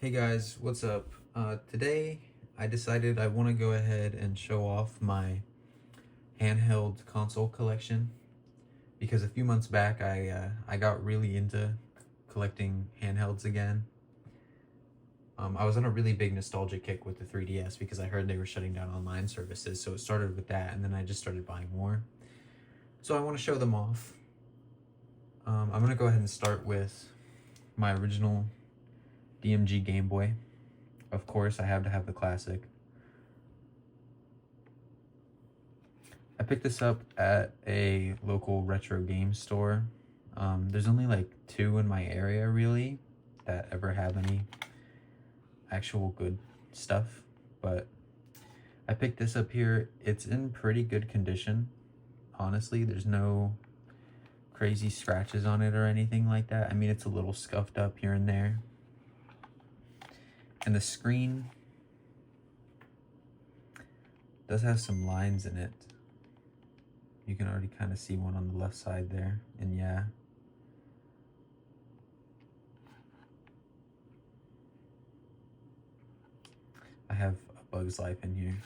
Hey guys, what's up? Today I decided I want to go ahead and show off my handheld console collection because a few months back I got really into collecting handhelds again. I was on a really big nostalgia kick with the 3DS because I heard they were shutting down online services, so it started with that, and then I just started buying more. So I want to show them off. I'm gonna go ahead and start with my original DMG Game Boy. Of course, I have to have the classic. I picked this up at a local retro game store. There's only like two in my area really that ever have any actual good stuff, but I picked this up here. It's in pretty good condition. Honestly, there's no crazy scratches on it or anything like that. I mean, it's a little scuffed up here and there. And the screen does have some lines in it. You can already kind of see one on the left side there, and yeah. I have a Bug's Life in here.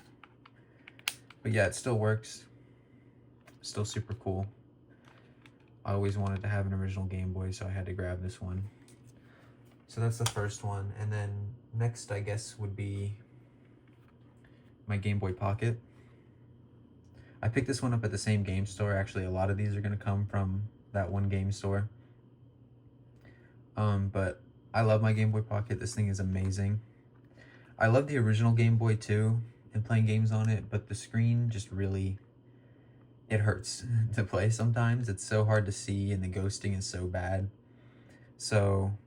But yeah, it still works. Still super cool. I always wanted to have an original Game Boy, so I had to grab this one. So that's the first one. And then next, I guess, would be my Game Boy Pocket. I picked this one up at the same game store. Actually, a lot of these are going to come from that one game store. But I love my Game Boy Pocket. This thing is amazing. I love the original Game Boy too, and playing games on it, but the screen just really, it hurts to play sometimes. It's so hard to see, and the ghosting is so bad. So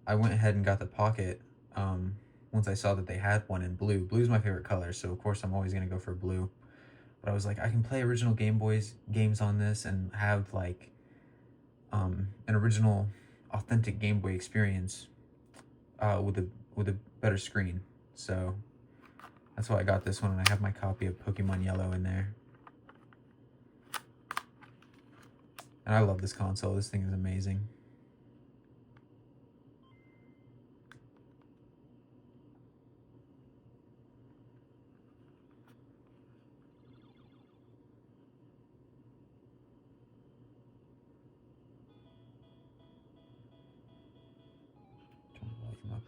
I went ahead and got the Pocket once I saw that they had one in blue. Blue's my favorite color, so of course I'm always going to go for blue. But I was like, I can play original Game Boys games on this and have like an original authentic Game Boy experience with a better screen. So that's why I got this one, and I have my copy of Pokemon Yellow in there. And I love this console. This thing is amazing. Turn the volume up.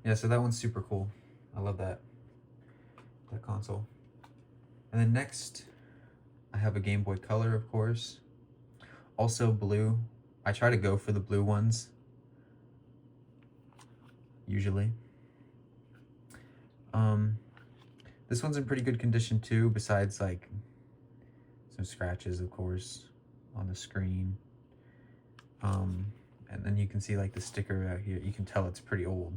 Yeah, so that one's super cool. I love that console. And then next, I have a Game Boy Color, of course. Also blue. I try to go for the blue ones, usually. This one's in pretty good condition too, besides like some scratches, of course, on the screen. And then you can see like the sticker out here. You can tell it's pretty old.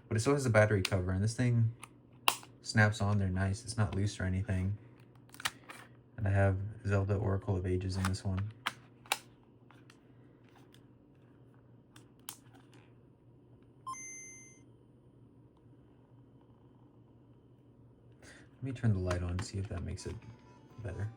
But it still has a battery cover, and this thing snaps on there nice. It's not loose or anything. And I have Zelda Oracle of Ages in this one. Let me turn the light on and see if that makes it better.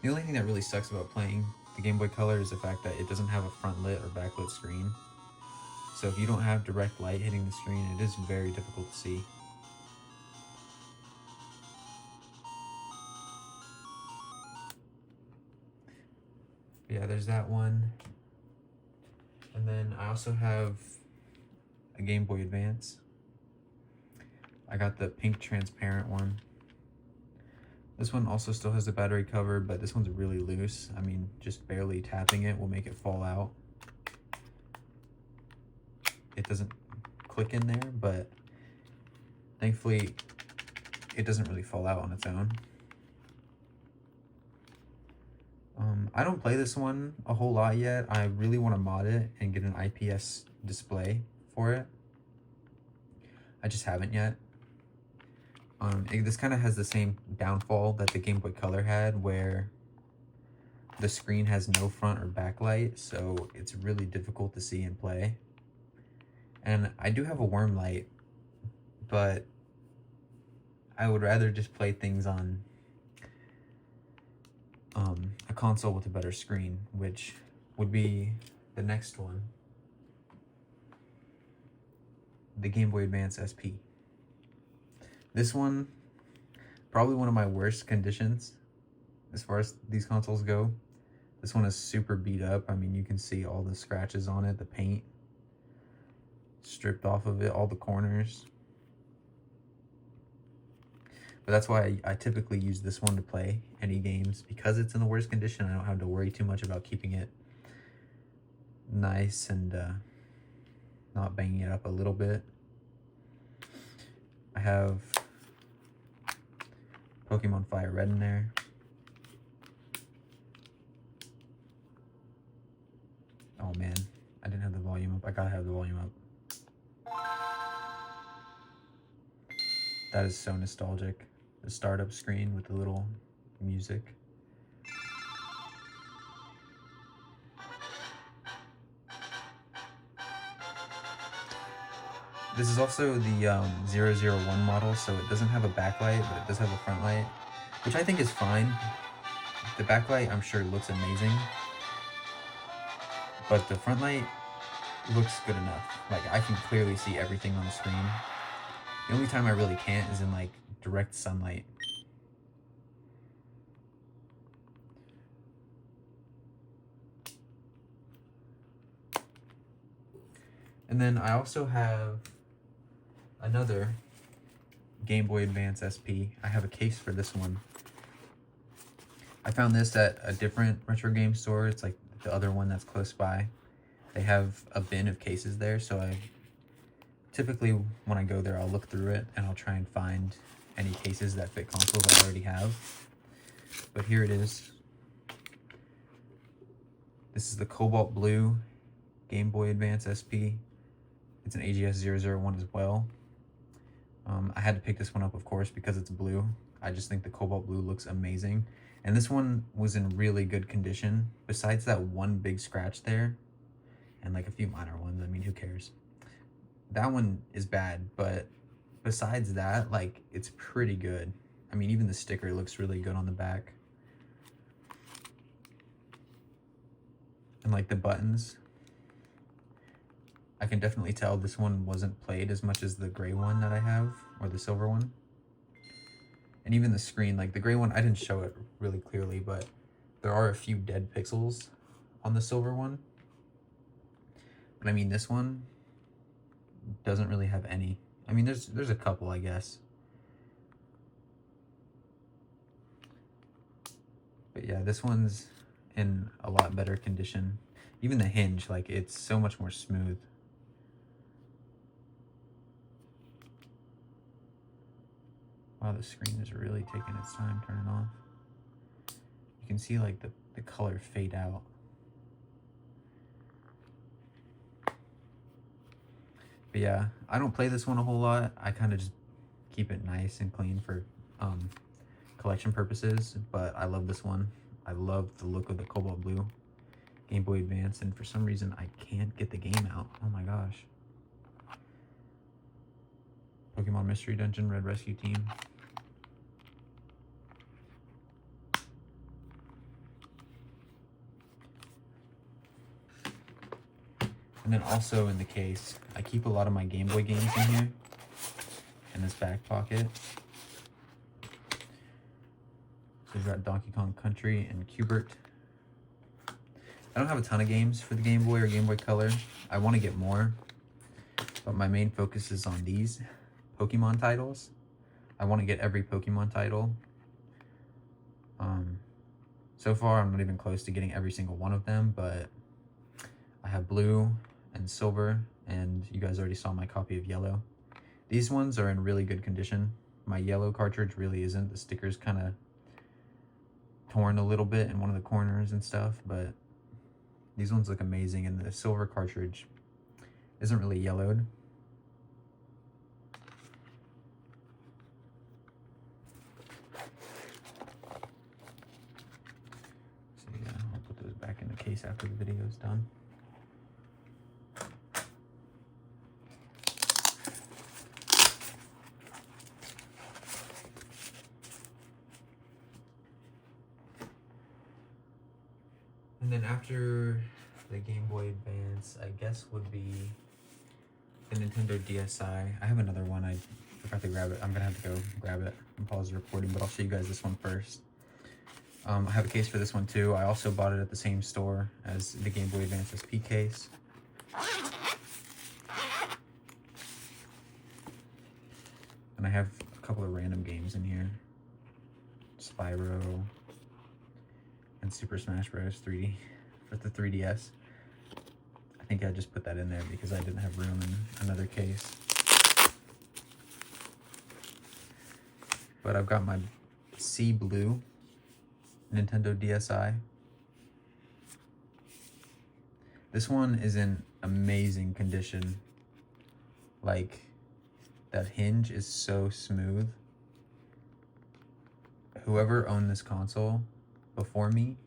The only thing that really sucks about playing the Game Boy Color is the fact that it doesn't have a front lit or backlit screen. So if you don't have direct light hitting the screen, it is very difficult to see. But yeah, there's that one. And then I also have a Game Boy Advance. I got the pink transparent one. This one also still has the battery cover, but this one's really loose. I mean, just barely tapping it will make it fall out. It doesn't click in there, but thankfully it doesn't really fall out on its own. I don't play this one a whole lot yet. I really want to mod it and get an IPS display for it. I just haven't yet. This kind of has the same downfall that the Game Boy Color had, where the screen has no front or backlight, so it's really difficult to see and play. And I do have a worm light, but I would rather just play things on a console with a better screen, which would be the next one, the Game Boy Advance SP. This one, probably one of my worst conditions as far as these consoles go. This one is super beat up. I mean, you can see all the scratches on it, the paint stripped off of it, all the corners. But that's why I typically use this one to play any games. Because it's in the worst condition, I don't have to worry too much about keeping it nice and not banging it up a little bit. I have Pokemon Fire Red in there. Oh man, I didn't have the volume up. I gotta have the volume up. That is so nostalgic. The startup screen with the little music. This is also the 001 model, so it doesn't have a backlight, but it does have a front light, which I think is fine. The backlight, I'm sure, looks amazing, but the front light looks good enough. Like, I can clearly see everything on the screen. The only time I really can't is in, like, direct sunlight. And then I also have another Game Boy Advance SP. I have a case for this one. I found this at a different retro game store. It's like the other one that's close by. They have a bin of cases there, so I typically, when I go there, I'll look through it and I'll try and find any cases that fit consoles I already have. But here it is. This is the Cobalt Blue Game Boy Advance SP. It's an AGS 001 as well. I had to pick this one up, of course, because it's blue. I just think the Cobalt Blue looks amazing. And this one was in really good condition. Besides that one big scratch there, and like a few minor ones, I mean, who cares? That one is bad, but besides that, like, it's pretty good. I mean, even the sticker looks really good on the back. And like the buttons, I can definitely tell this one wasn't played as much as the gray one that I have, or the silver one. And even the screen, like the gray one, I didn't show it really clearly, but there are a few dead pixels on the silver one. But I mean, this one doesn't really have any. I mean, there's a couple, I guess. But yeah, this one's in a lot better condition. Even the hinge, like, it's so much more smooth. Wow, the screen is really taking its time turning off. You can see like the color fade out. But yeah, I don't play this one a whole lot. I kind of just keep it nice and clean for collection purposes, but I love this one. I love the look of the Cobalt Blue Game Boy Advance, and for some reason I can't get the game out. Oh my gosh. Pokemon Mystery Dungeon Red Rescue Team. And then also in the case, I keep a lot of my Game Boy games in here, in this back pocket. So we've got Donkey Kong Country and Q*bert. I don't have a ton of games for the Game Boy or Game Boy Color. I want to get more, but my main focus is on these Pokemon titles. I want to get every Pokemon title. So far, I'm not even close to getting every single one of them, but I have Blue and Silver, and you guys already saw my copy of Yellow. These ones are in really good condition. My Yellow cartridge really isn't. The sticker's kind of torn a little bit in one of the corners and stuff, but these ones look amazing, and the silver cartridge isn't really yellowed. So yeah, I'll put those back in the case after the video is done. And then after the Game Boy Advance, I guess would be the Nintendo DSi. I have another one. I forgot to grab it. I'm gonna have to go grab it and pause the recording, but I'll show you guys this one first. I have a case for this one too. I also bought it at the same store as the Game Boy Advance SP case. And I have a couple of random games in here. Spyro and Super Smash Bros. 3D for the 3DS. I think I just put that in there because I didn't have room in another case. But I've got my Sea Blue Nintendo DSi. This one is in amazing condition. Like, that hinge is so smooth. Whoever owned this console before me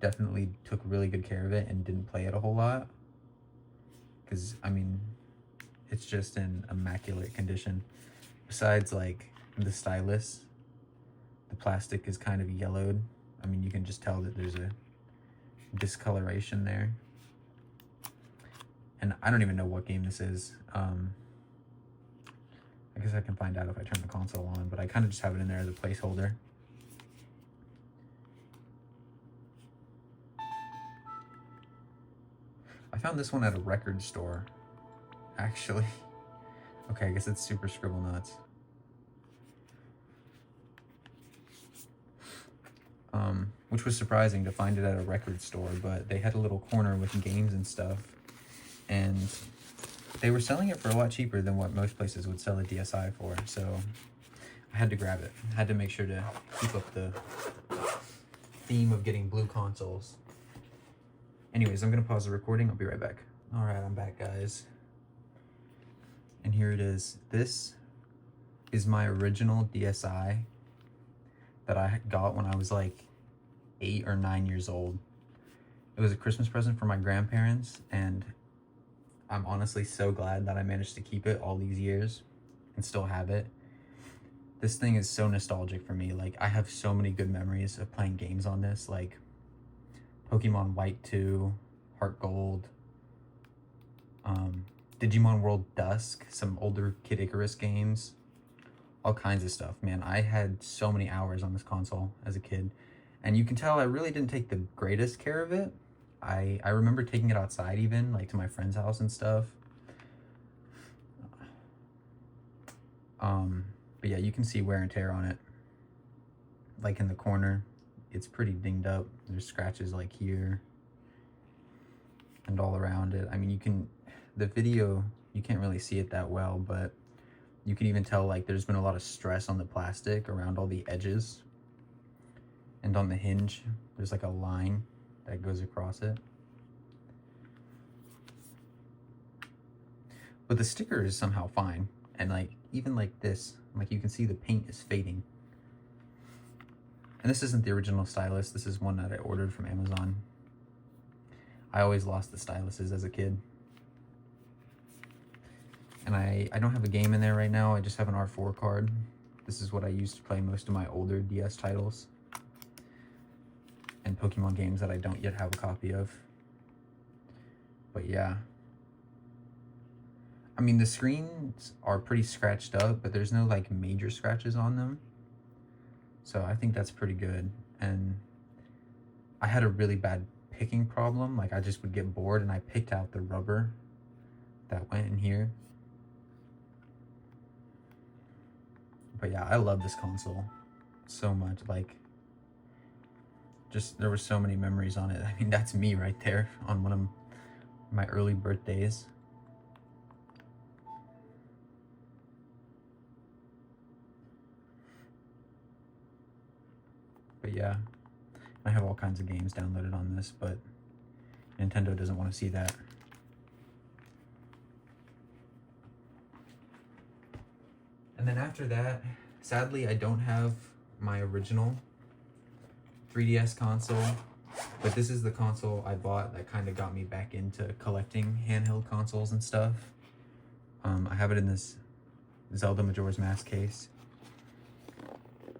definitely took really good care of it and didn't play it a whole lot. Because, I mean, it's just in immaculate condition. Besides, like, the stylus, the plastic is kind of yellowed. I mean, you can just tell that there's a discoloration there. And I don't even know what game this is. I guess I can find out if I turn the console on, but I kind of just have it in there as a placeholder. I found this one at a record store, actually. Okay, I guess it's Super Scribble Nuts. Which was surprising to find it at a record store, but they had a little corner with games and stuff, and they were selling it for a lot cheaper than what most places would sell a DSi for, so I had to grab it. I had to make sure to keep up the theme of getting blue consoles. Anyways, I'm gonna pause the recording. I'll be right back. All right, I'm back, guys. And here it is. This is my original DSi that I got when I was like 8 or 9 years old. It was a Christmas present for my grandparents, and I'm honestly so glad that I managed to keep it all these years and still have it. This thing is so nostalgic for me. Like, I have so many good memories of playing games on this, like Pokemon White 2, Heart Gold, Digimon World Dusk, some older Kid Icarus games, all kinds of stuff. Man, I had so many hours on this console as a kid, and you can tell I really didn't take the greatest care of it. I remember taking it outside, even like to my friend's house and stuff. But yeah, you can see wear and tear on it. Like in the corner, it's pretty dinged up. There's scratches like here and all around it. I mean, the video, you can't really see it that well, but you can even tell like there's been a lot of stress on the plastic around all the edges. And on the hinge, there's like a line that goes across it. But the sticker is somehow fine. And like, even like this, like you can see the paint is fading. And this isn't the original stylus. This is one that I ordered from Amazon. I always lost the styluses as a kid. And I don't have a game in there right now. I just have an R4 card. This is what I used to play most of my older DS titles and Pokemon games that I don't yet have a copy of. But yeah. I mean, the screens are pretty scratched up, but there's no like major scratches on them. So I think that's pretty good. And I had a really bad picking problem. Like, I just would get bored and I picked out the rubber that went in here. But yeah, I love this console so much. Like, just, there were so many memories on it. I mean, that's me right there on one of my early birthdays. But yeah, I have all kinds of games downloaded on this, but Nintendo doesn't want to see that. And then after that, sadly, I don't have my original 3DS console, but this is the console I bought that kind of got me back into collecting handheld consoles and stuff. I have it in this Zelda Majora's Mask case,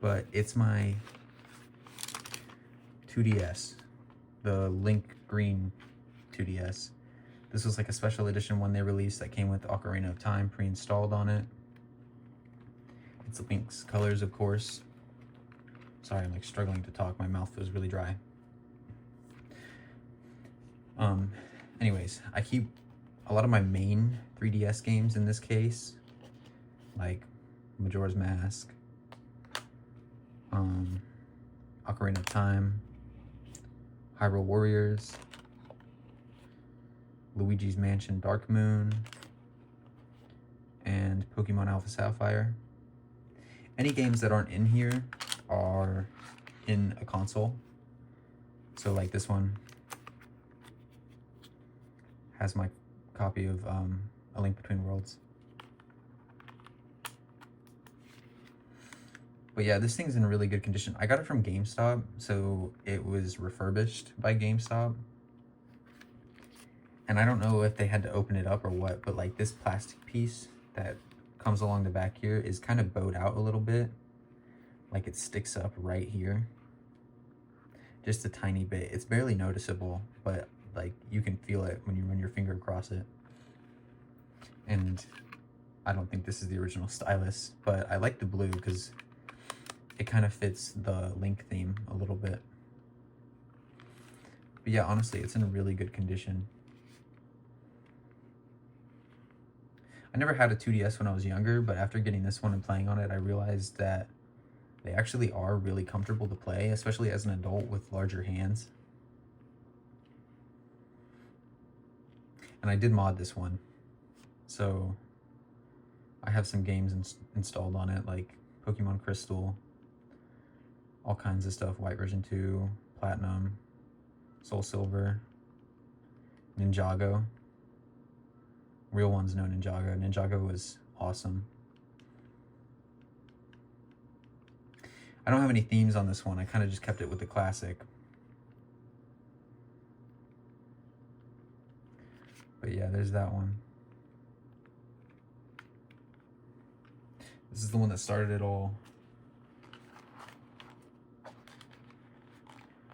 but it's my 2DS, the Link Green 2DS. This was like a special edition one they released that came with Ocarina of Time pre-installed on it. It's Link's colors, of course. Sorry, I'm like struggling to talk. My mouth feels really dry. Anyways, I keep a lot of my main 3DS games in this case, like Majora's Mask, Ocarina of Time, Hyrule Warriors, Luigi's Mansion Dark Moon, and Pokemon Alpha Sapphire. Any games that aren't in here are in a console. So like this one has my copy of A Link Between Worlds. But yeah, this thing's in really good condition. I got it from GameStop, so it was refurbished by GameStop. And I don't know if they had to open it up or what, but like this plastic piece that comes along the back here is kind of bowed out a little bit. Like it sticks up right here. Just a tiny bit. It's barely noticeable, but like you can feel it when you run your finger across it. And I don't think this is the original stylus, but I like the blue because it kind of fits the Link theme a little bit. But yeah, honestly, it's in really good condition. I never had a 2DS when I was younger, but after getting this one and playing on it, I realized that they actually are really comfortable to play, especially as an adult with larger hands. And I did mod this one, so I have some games installed on it, like Pokemon Crystal, all kinds of stuff, White version 2, Platinum, Soul Silver, Ninjago. Real ones know Ninjago. Ninjago was awesome. I don't have any themes on this one. I kind of just kept it with the classic. But yeah, there's that one. This is the one that started it all.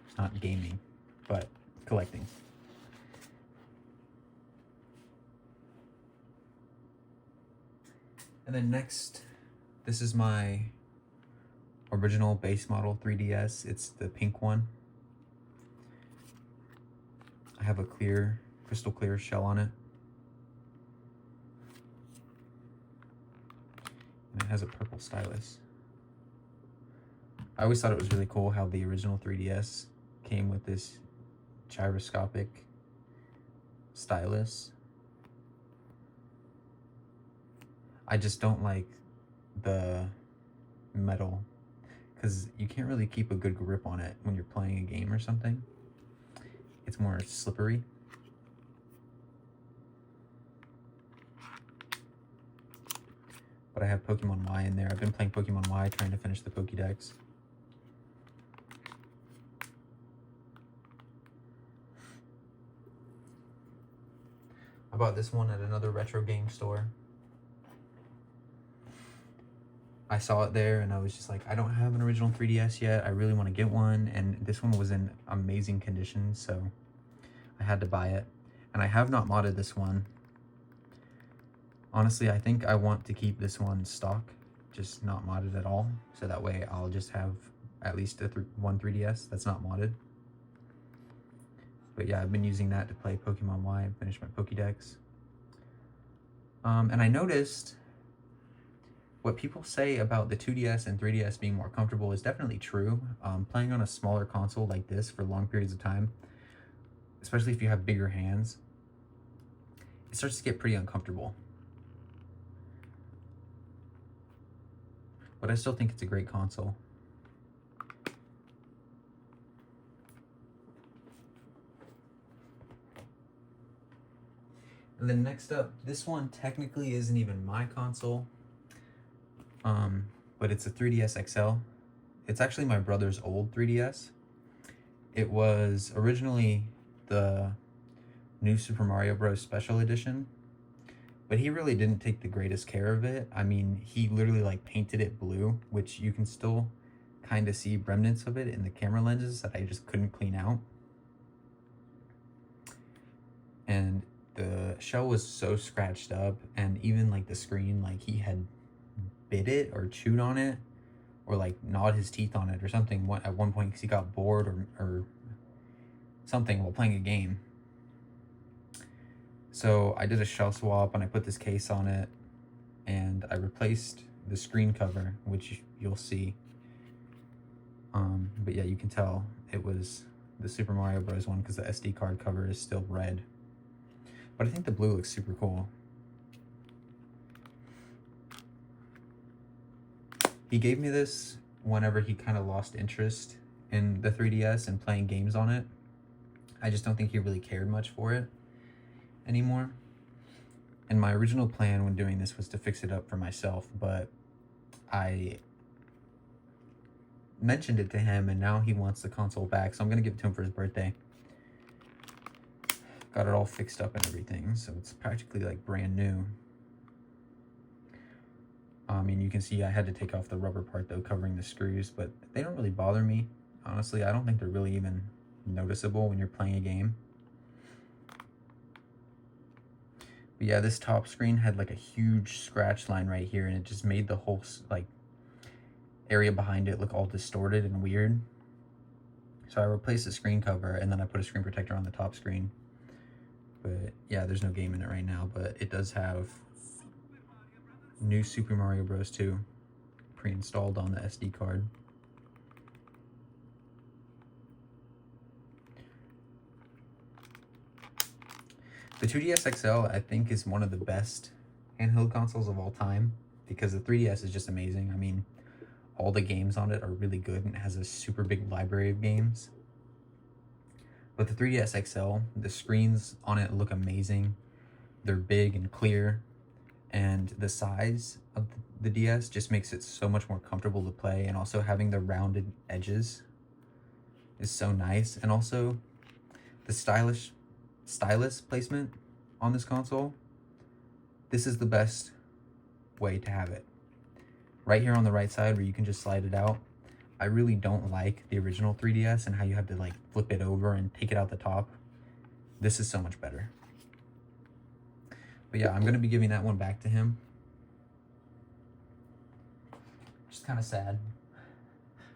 It's not gaming, but collecting. And then next, this is my original base model 3DS. It's the pink one. I have a crystal clear shell on it. And it has a purple stylus. I always thought it was really cool how the original 3DS came with this gyroscopic stylus. I just don't like the metal because you can't really keep a good grip on it when you're playing a game or something. It's more slippery. But I have Pokemon Y in there. I've been playing Pokemon Y, trying to finish the Pokédex. I bought this one at another retro game store. I saw it there and I was just like, I don't have an original 3DS yet. I really want to get one. And this one was in amazing condition, so I had to buy it. And I have not modded this one. Honestly, I think I want to keep this one stock, just not modded at all. So that way I'll just have at least one 3DS that's not modded. But yeah, I've been using that to play Pokemon Y and finish my Pokédex. And I noticed what people say about the 2DS and 3DS being more comfortable is definitely true. Playing on a smaller console like this for long periods of time, especially if you have bigger hands, it starts to get pretty uncomfortable. But I still think it's a great console. And then next up, this one technically isn't even my console, but it's a 3DS XL. It's actually my brother's old 3DS. It was originally the New Super Mario Bros. Special Edition, but he really didn't take the greatest care of it. I mean, he literally like painted it blue, which you can still kind of see remnants of it in the camera lenses that I just couldn't clean out. And the shell was so scratched up, and even like the screen, like he had bit it or chewed on it or like gnawed his teeth on it or something at one point because he got bored or something while playing a game. So I did a shell swap and I put this case on it, and I replaced the screen cover, which you'll see. But yeah, you can tell it was the Super Mario Bros. One because the SD card cover is still red. But I think the blue looks super cool. He gave me this whenever he kind of lost interest in the 3DS and playing games on it. I just don't think he really cared much for it anymore. And my original plan when doing this was to fix it up for myself, but I mentioned it to him and now he wants the console back, so I'm gonna give it to him for his birthday. Got it all fixed up and everything, so it's practically like brand new. I mean, you can see I had to take off the rubber part though, covering the screws, but they don't really bother me. Honestly, I don't think they're really even noticeable when you're playing a game. But yeah, this top screen had like a huge scratch line right here, and it just made the whole like area behind it look all distorted and weird. So I replaced the screen cover and then I put a screen protector on the top screen. But yeah, there's no game in it right now, but it does have New Super Mario Bros. 2 pre-installed on the SD card. The 2DS XL, I think, is one of the best handheld consoles of all time because the 3DS is just amazing. I mean, all the games on it are really good and it has a super big library of games. But the 3DS XL, the screens on it look amazing. They're big and clear, and the size of the DS just makes it so much more comfortable to play, and also having the rounded edges is so nice. And also the stylus placement on this console, this is the best way to have it. Right here on the right side where you can just slide it out. I really don't like the original 3DS and how you have to like flip it over and take it out the top. This is so much better. But yeah, I'm gonna be giving that one back to him. Just kind of sad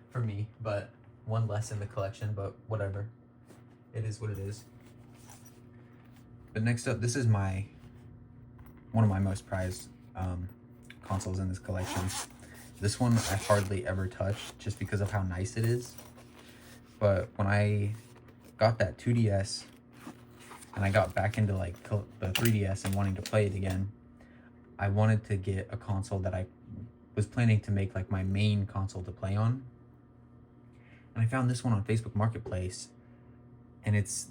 for me, but one less in the collection, but whatever. It is what it is. But next up, this is one of my most prized consoles in this collection. This one I hardly ever touch just because of how nice it is. But when I got that 2DS and I got back into like the 3DS and wanting to play it again, I wanted to get a console that I was planning to make like my main console to play on. And I found this one on Facebook Marketplace, and it's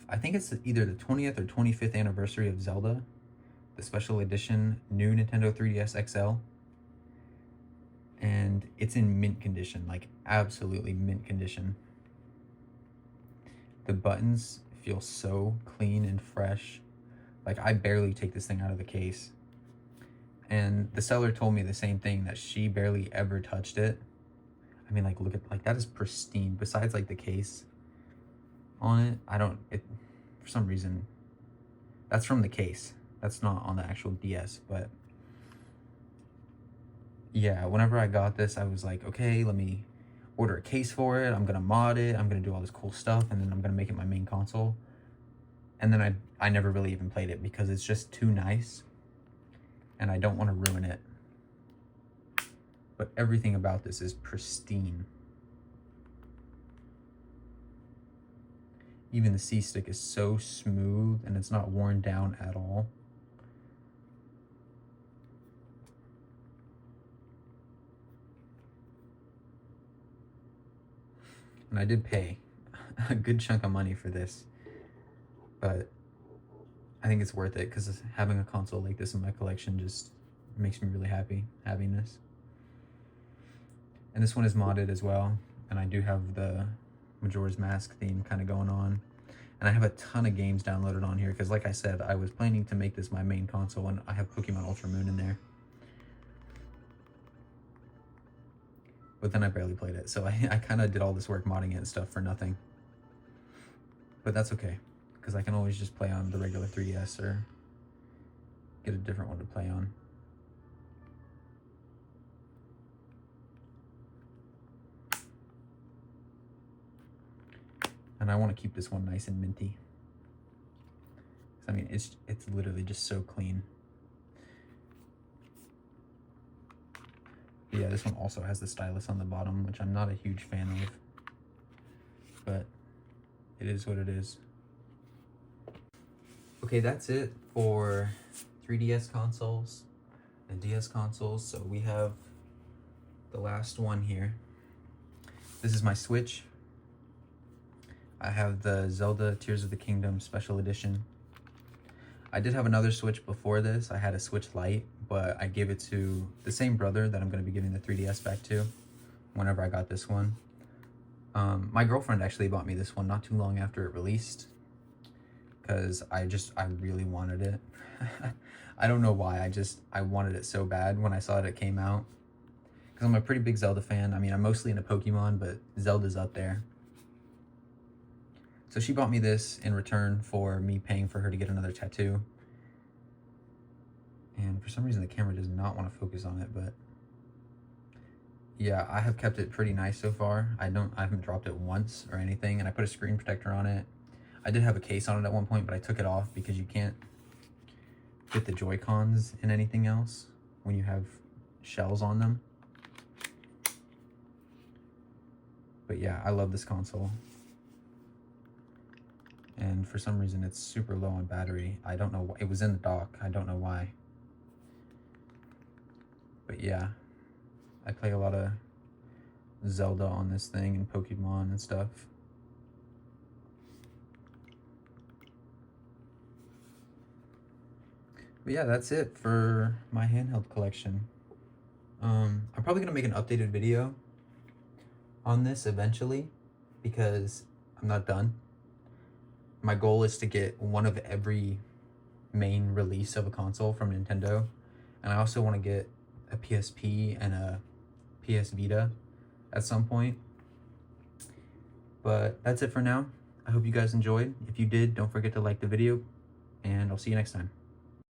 I think it's either the 20th or 25th anniversary of Zelda, the special edition new Nintendo 3DS XL. And it's in mint condition, like absolutely mint condition. The buttons feel so clean and fresh. Like I barely take this thing out of the case. And the seller told me the same thing, that she barely ever touched it. I mean, like look at, like that is pristine. Besides like the case on it, for some reason, that's from the case. That's not on the actual DS, but yeah, whenever I got this, I was like, okay, let me order a case for it. I'm gonna mod it. I'm gonna do all this cool stuff, and then I'm gonna make it my main console. And then I never really even played it because it's just too nice, and I don't want to ruin it. But everything about this is pristine. Even the C-stick is so smooth, and it's not worn down at all. And I did pay a good chunk of money for this, but I think it's worth it because having a console like this in my collection just makes me really happy having this. And this one is modded as well, and I do have the Majora's Mask theme kind of going on. And I have a ton of games downloaded on here because, like I said, I was planning to make this my main console, and I have Pokemon Ultra Moon in there. But then I barely played it, so I kind of did all this work modding it and stuff for nothing. But that's okay, because I can always just play on the regular 3DS or get a different one to play on. And I want to keep this one nice and minty. I mean, it's literally just so clean. But yeah, this one also has the stylus on the bottom, which I'm not a huge fan of. But it is what it is. Okay, that's it for 3DS consoles and DS consoles. So we have the last one here. This is my Switch. I have the Zelda Tears of the Kingdom Special Edition. I did have another Switch before this. I had a Switch Lite, but I gave it to the same brother that I'm going to be giving the 3DS back to whenever I got this one. My girlfriend actually bought me this one not too long after it released because I really wanted it. I don't know why, I wanted it so bad when I saw that it came out. Because I'm a pretty big Zelda fan. I mean, I'm mostly into Pokemon, but Zelda's up there. So she bought me this in return for me paying for her to get another tattoo. And for some reason the camera does not want to focus on it, but yeah, I have kept it pretty nice so far. I haven't dropped it once or anything, and I put a screen protector on it. I did have a case on it at one point, but I took it off because you can't fit the Joy-Cons in anything else when you have shells on them. But yeah, I love this console. And for some reason it's super low on battery. I don't know why. It was in the dock. I don't know why. But yeah, I play a lot of Zelda on this thing and Pokemon and stuff. But yeah, that's it for my handheld collection. I'm probably gonna make an updated video on this eventually because I'm not done. My goal is to get one of every main release of a console from Nintendo, and I also want to get a PSP and a PS Vita at some point. But that's it for now. I hope you guys enjoyed. If you did, don't forget to like the video, and I'll see you next time.